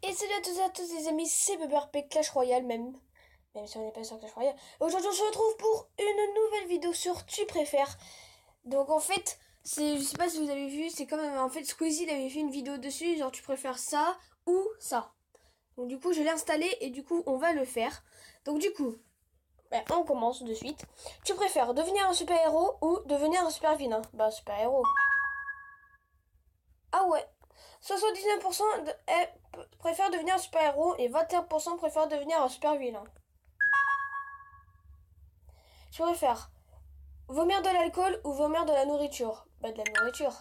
Et salut à tous les amis, c'est BeberP Clash Royale même si on n'est pas sur Clash Royale. Aujourd'hui on se retrouve pour une nouvelle vidéo sur Tu préfères. Donc en fait, je sais pas si vous avez vu, c'est comme en fait Squeezie il avait fait une vidéo dessus, genre tu préfères ça ou ça. Donc du coup je l'ai installé et du coup on va le faire. Donc du coup, on commence de suite. Tu préfères devenir un super héros ou devenir un super vilain? Bah super héros. Ah ouais. 79% préfèrent devenir un super-héros et 21% préfèrent devenir un super-vilain. Je préfère vomir de l'alcool ou vomir de la nourriture? Bah de la nourriture.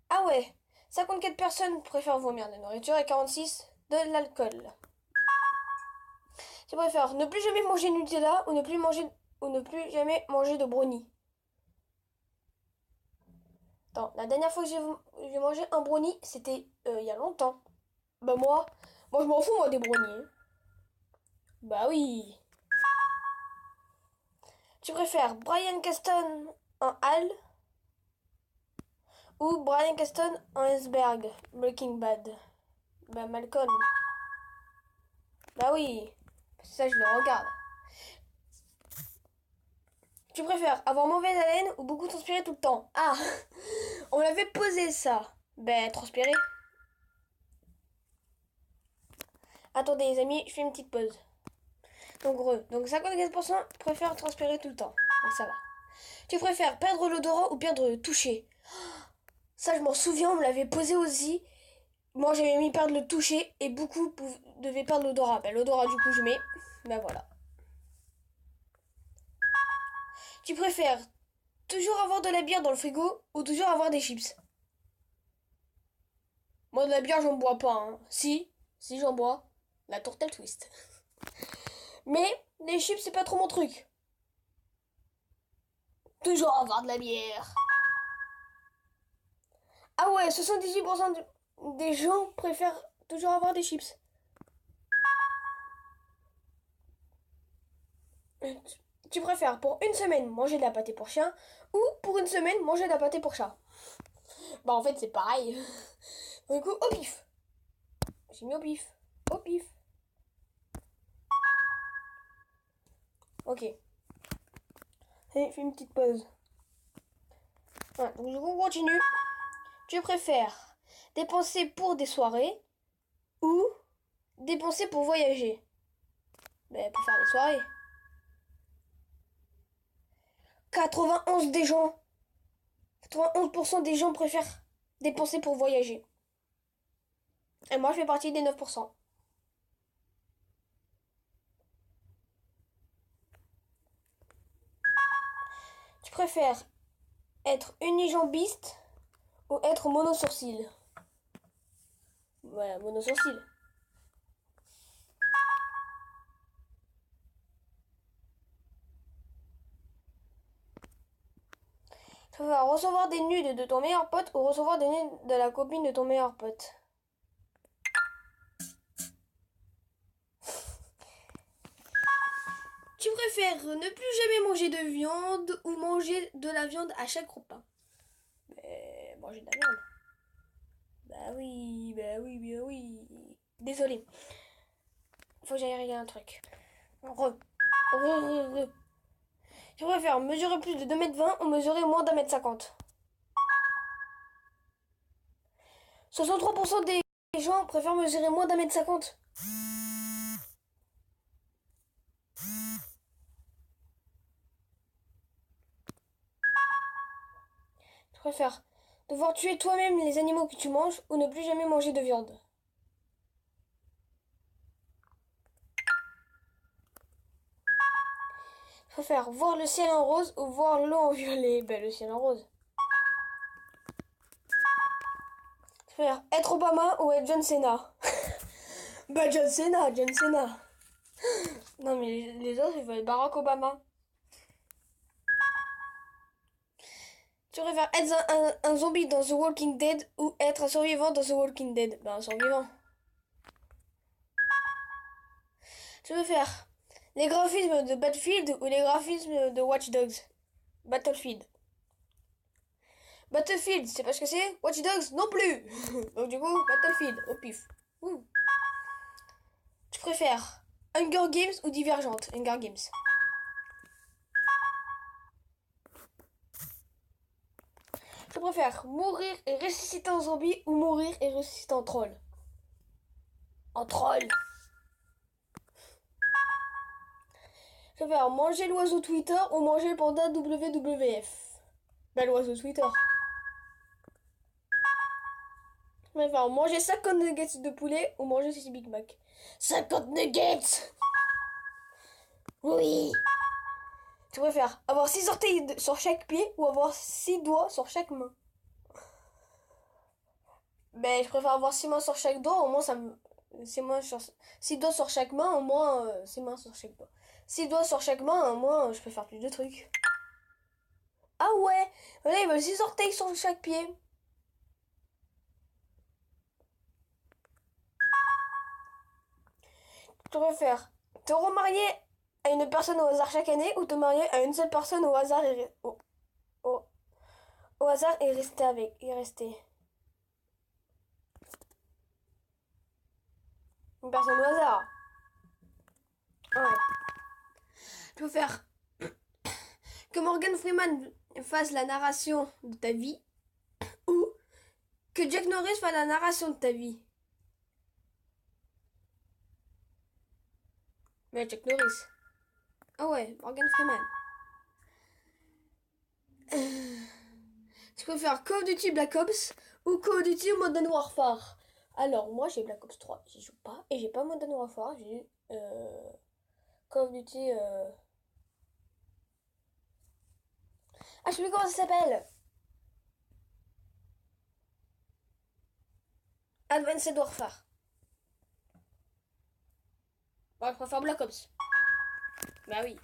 Ah ouais. 54 personnes préfèrent vomir de la nourriture et 46 de l'alcool. Je préfère ne plus jamais manger de Nutella ou ne plus jamais manger de brownie. Attends, la dernière fois que j'ai mangé un brownie, c'était il y a longtemps. Bah moi je m'en fous moi des brownies. Bah oui. Tu préfères Brian Caston en Hal ou Brian Caston en iceberg Breaking Bad? Bah Malcolm. Bah oui, ça je le regarde. Tu préfères avoir mauvaise haleine ou beaucoup transpirer tout le temps? Ah, on l'avait posé ça. Ben transpirer. Attendez les amis, je fais une petite pause. Donc 54% préfèrent transpirer tout le temps. Donc ça va. Tu préfères perdre l'odorat ou perdre le toucher? Ça je m'en souviens, on me l'avait posé aussi. Moi j'avais mis perdre le toucher et beaucoup devaient perdre l'odorat. Ben, l'odorat du coup je mets. Ben voilà. Tu préfères toujours avoir de la bière dans le frigo ou toujours avoir des chips? Moi de la bière j'en bois pas. Hein. Si j'en bois. La tourtelle twist. Mais les chips c'est pas trop mon truc. Toujours avoir de la bière. Ah ouais, 78% des gens préfèrent toujours avoir des chips. Tu préfères pour une semaine manger de la pâtée pour chien ou pour une semaine manger de la pâtée pour chat? Bah en fait c'est pareil. Du coup au pif. J'ai mis au pif. Au pif. Ok. Allez, fais une petite pause. Voilà, donc du coup on continue. Tu préfères dépenser pour des soirées ou dépenser pour voyager? Ben pour faire des soirées. 91 des gens. 91% des gens préfèrent dépenser pour voyager. Et moi je fais partie des 9%. Tu préfères être unijambiste ou être monosourcil? Voilà, monosourcil. Tu préfères recevoir des nudes de ton meilleur pote ou recevoir des nudes de la copine de ton meilleur pote? Tu préfères ne plus jamais manger de viande ou manger de la viande à chaque repas? Manger de la viande. Bah oui. Désolé. Faut que j'aille régler un truc. Re. Tu préfères mesurer plus de 2,20 m ou mesurer moins d'1,50 m? 63% des gens préfèrent mesurer moins d'1,50 m. Tu préfères devoir tuer toi-même les animaux que tu manges ou ne plus jamais manger de viande? Tu préfères voir le ciel en rose ou voir l'eau en violet? Ben le ciel en rose. Tu préfères être Obama ou être John Cena? Bah John Cena. Non mais les autres ils veulent être Barack Obama. Tu préfères être un zombie dans The Walking Dead ou être un survivant dans The Walking Dead? Ben un survivant. Tu préfères les graphismes de Battlefield ou les graphismes de Watch Dogs? Battlefield. Battlefield, c'est pas ce que c'est. Watch Dogs, non plus. Donc du coup, Battlefield, au pif. Ouh. Tu préfères Hunger Games ou Divergente? Hunger Games. Je préfère mourir et ressusciter en zombie ou mourir et ressusciter en troll. En troll. Je préfère manger l'oiseau Twitter ou manger le panda WWF. Ben l'oiseau Twitter. Je préfère manger 50 nuggets de poulet ou manger 6 Big Mac. 50 nuggets. Oui. Tu préfères avoir 6 orteils sur chaque pied ou avoir 6 doigts sur chaque main? Ben, je préfère avoir 6 mains sur chaque doigt, au moins ça me. 6 mains sur. 6 doigts sur chaque main, au moins 6 mains sur chaque doigt. 6 doigts sur chaque main, au moins je peux faire plus de trucs. Ah ouais! Là, ils veulent 6 orteils sur chaque pied. Tu préfères te remarier à une personne au hasard chaque année ou te marier à une seule personne au hasard au hasard et rester avec. Et rester. Une personne au hasard. Ouais. Tu préfères que Morgan Freeman fasse la narration de ta vie ou que Jack Norris fasse la narration de ta vie? Mais Jack Norris. Ah ouais, Morgan Freeman. Tu préfères Call of Duty Black Ops ou Call of Duty Modern Warfare? Alors, moi j'ai Black Ops 3, j'y joue pas. Et j'ai pas Modern Warfare, j'ai Call of Duty. Ah, je sais plus comment ça s'appelle. Advanced Warfare. Bon, je préfère Black Ops. Bah oui.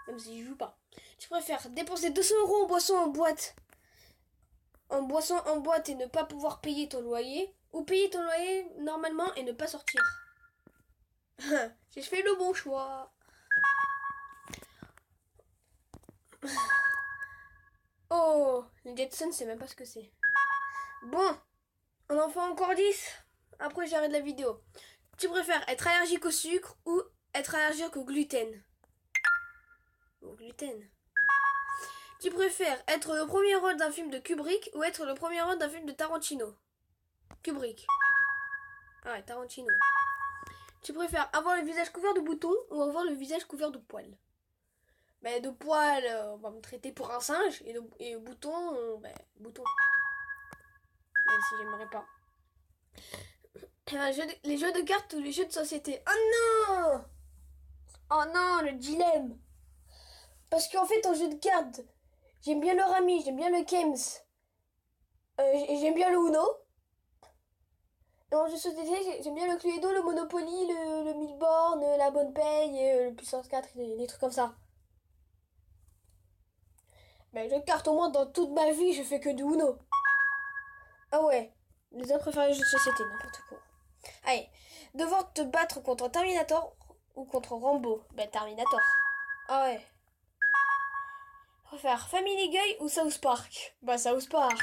Même si je joue pas. Tu préfères dépenser 200 euros en boisson en boîte. En boisson en boîte et ne pas pouvoir payer ton loyer. Ou payer ton loyer normalement et ne pas sortir. J'ai fait le bon choix. Oh, les Jetsons, c'est même pas ce que c'est. Bon, on en fait encore 10. Après, j'arrête la vidéo. Tu préfères être allergique au sucre ou être allergique au gluten? Au gluten. Tu préfères être le premier rôle d'un film de Kubrick ou être le premier rôle d'un film de Tarantino? Kubrick. Ah ouais, Tarantino. Tu préfères avoir le visage couvert de boutons ou avoir le visage couvert de poils? Ben, de poils, on va me traiter pour un singe. Et boutons, ben, boutons. Même si j'aimerais pas. Les jeux de cartes ou les jeux de société? Oh non! Oh non, le dilemme! Parce qu'en fait, en jeu de cartes, j'aime bien le Rami, j'aime bien le Kems, j'aime bien le Uno. Et en jeu de société, j'aime bien le Cluedo, le Monopoly, le Milborn, la Bonne Paye, le Puissance 4, des trucs comme ça. Mais jeu de cartes, au moins, dans toute ma vie, je fais que du Uno. Ah ouais, les autres préfèrent les jeux de société, n'importe quoi. Allez, devoir te battre contre Terminator ou contre Rambo? Ben, Terminator. Ah ouais. Préfère Family Guy ou South Park? Bah, South Park.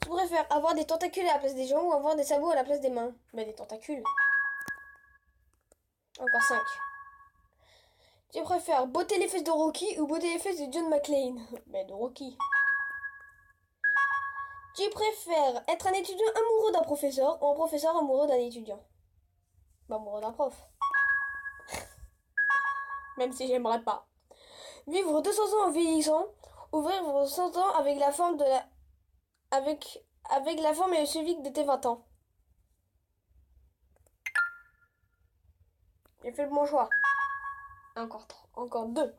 Tu préfères avoir des tentacules à la place des jambes ou avoir des sabots à la place des mains? Bah, des tentacules. Encore 5. Tu préfères botter les fesses de Rocky ou botter les fesses de John McClane? Bah, de Rocky. Tu préfères être un étudiant amoureux d'un professeur ou un professeur amoureux d'un étudiant? Bah, amoureux d'un prof. Même si j'aimerais pas. Vivre 200 ans en vieillissant ou vivre 100 ans avec la forme de la... avec la forme et le civique de tes 20 ans? J'ai fait le bon choix. Encore 2.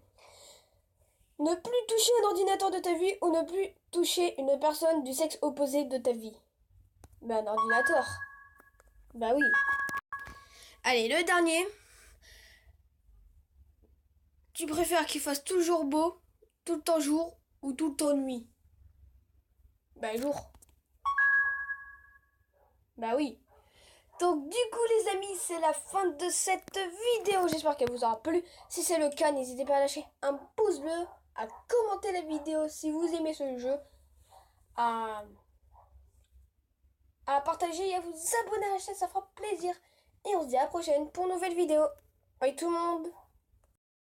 Ne plus toucher un ordinateur de ta vie ou ne plus toucher une personne du sexe opposé de ta vie? Bah, un ordinateur. Bah oui. Allez, le dernier. Tu préfères qu'il fasse toujours beau, tout le temps jour ou tout le temps nuit? Bah jour. Bah oui. Donc du coup les amis, c'est la fin de cette vidéo. J'espère qu'elle vous aura plu. Si c'est le cas, n'hésitez pas à lâcher un pouce bleu, à commenter la vidéo si vous aimez ce jeu, à, à partager et à vous abonner à la chaîne, ça fera plaisir. Et on se dit à la prochaine pour une nouvelle vidéo. Bye tout le monde.